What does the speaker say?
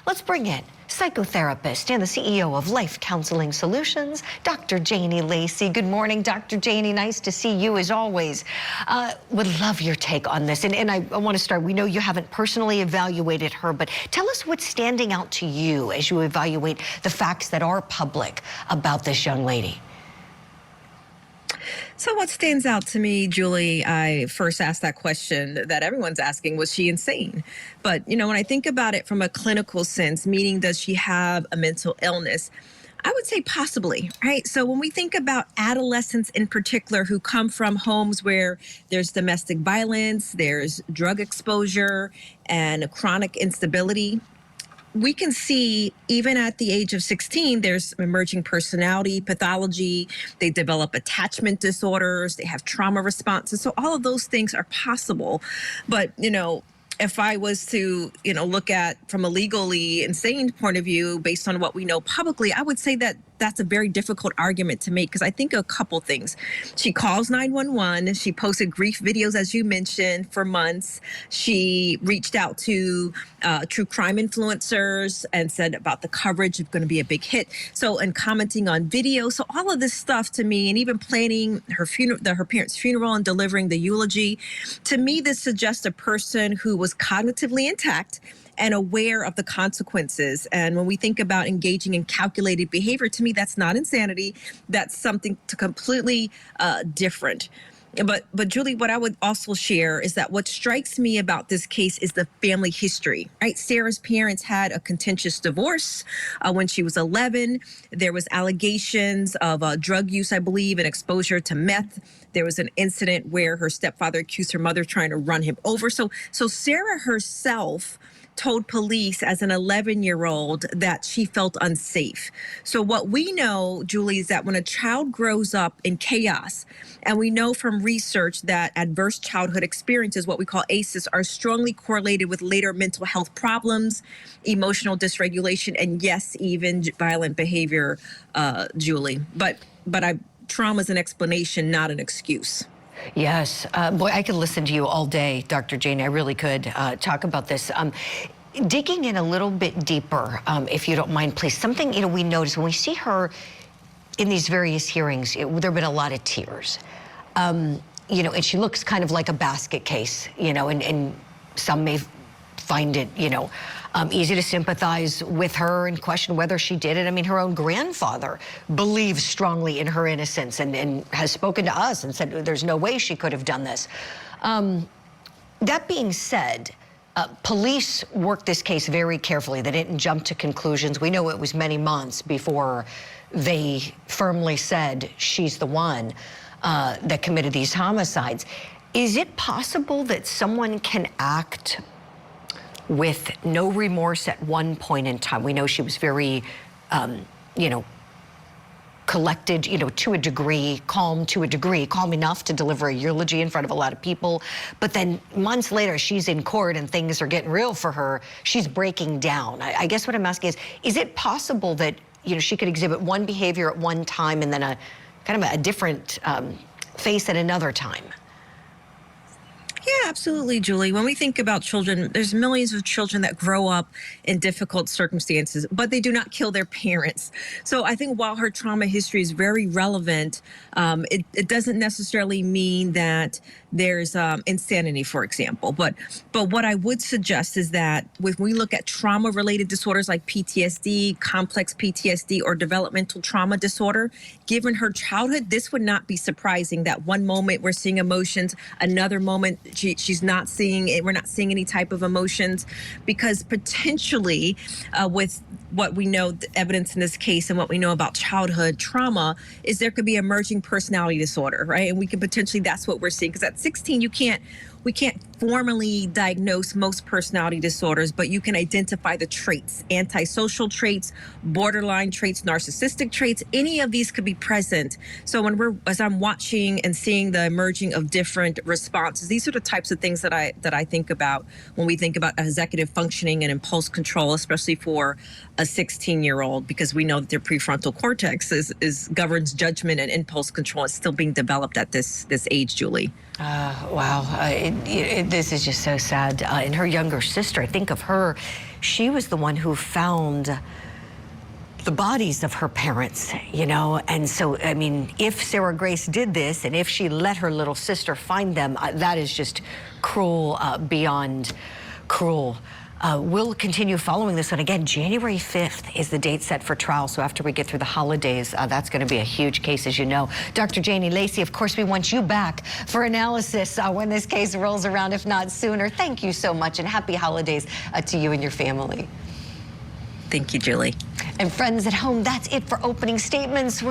Let's bring in psychotherapist and the CEO of Life Counseling Solutions, Dr. Janie Lacy. Good morning, Dr. Janie. Nice to see you as always. Would love your take on this. And I want to start, we know you haven't personally evaluated her, but tell us what's standing out to you as you evaluate the facts that are public about this young lady. So what stands out to me, Julie, I first asked that question that everyone's asking, was she insane? But, you know, when I think about it from a clinical sense, meaning does she have a mental illness? I would say possibly, right? So when we think about adolescents in particular who come from homes where there's domestic violence, there's drug exposure and chronic instability, we can see even at the age of 16, there's emerging personality pathology. They develop attachment disorders. They have trauma responses. So all of those things are possible. But, you know, if I was to, look at from a legally insane point of view, based on what we know publicly, I would say that that's a very difficult argument to make because I think a couple things. She calls 911. She posted grief videos, as you mentioned, for months. She reached out to true crime influencers and said about the coverage is going to be a big hit. So, and commenting on videos. So all of this stuff to me, and even planning her funeral, her parents' funeral and delivering the eulogy, to me, this suggests a person who was cognitively intact and aware of the consequences. And when we think about engaging in calculated behavior, to me, that's not insanity. That's something completely different. But Julie, what I would also share is that what strikes me about this case is the family history, right? Sarah's parents had a contentious divorce when she was 11. There was allegations of drug use, I believe, and exposure to meth. There was an incident where her stepfather accused her mother trying to run him over. So Sarah herself told police as an 11-year-old that she felt unsafe. So what we know, Julie, is that when a child grows up in chaos, and we know from research that adverse childhood experiences, what we call ACEs, are strongly correlated with later mental health problems, emotional dysregulation, and yes, even violent behavior, Julie. But trauma is an explanation, not an excuse. Yes. Boy, I could listen to you all day, Dr. Janie. I really could talk about this. Digging in a little bit deeper, if you don't mind, please. Something, we notice when we see her in these various hearings, there have been a lot of tears. And she looks kind of like a basket case, and some may find it, easy to sympathize with her and question whether she did it. I mean, her own grandfather believes strongly in her innocence and has spoken to us and said there's no way she could have done this. That being said, police worked this case very carefully. They didn't jump to conclusions. We know it was many months before they firmly said she's the one that committed these homicides. Is it possible that someone can act with no remorse at one point in time? We know she was very, collected, to a degree, calm enough to deliver a eulogy in front of a lot of people. But then months later, she's in court and things are getting real for her. She's breaking down. I guess what I'm asking is it possible that, she could exhibit one behavior at one time and then a kind of a different face at another time? Yeah, absolutely, Julie. When we think about children, there's millions of children that grow up in difficult circumstances, but they do not kill their parents. So I think while her trauma history is very relevant, it doesn't necessarily mean that there's insanity, for example. But what I would suggest is that when we look at trauma-related disorders like PTSD, complex PTSD, or developmental trauma disorder, given her childhood, this would not be surprising that one moment we're seeing emotions, another moment she's not seeing it. We're not seeing any type of emotions, because potentially with what we know, the evidence in this case, and what we know about childhood trauma, is there could be emerging personality disorder, right? And we could potentially, that's what we're seeing, because at 16 we can't formally diagnose most personality disorders, but you can identify the traits, antisocial traits, borderline traits, narcissistic traits. Any of these could be present. So as I'm watching and seeing the emerging of different responses, these are the types of things that I think about when we think about executive functioning and impulse control, especially for a 16-year-old, because we know that their prefrontal cortex governs judgment and impulse control is still being developed at this age, Julie. Wow. This is just so sad. And her younger sister, I think of her she was the one who found the bodies of her parents, you know, and so, I mean, if Sarah Grace did this and if she let her little sister find them, that is just cruel, beyond cruel. We'll continue following this one. Again, January 5th is the date set for trial, so after we get through the holidays, that's going to be a huge case, as you know. Dr. Janie, Lacy, of course, we want you back for analysis when this case rolls around, if not sooner. Thank you so much, and happy holidays to you and your family. Thank you, Julie. And friends at home, that's it for opening statements. We're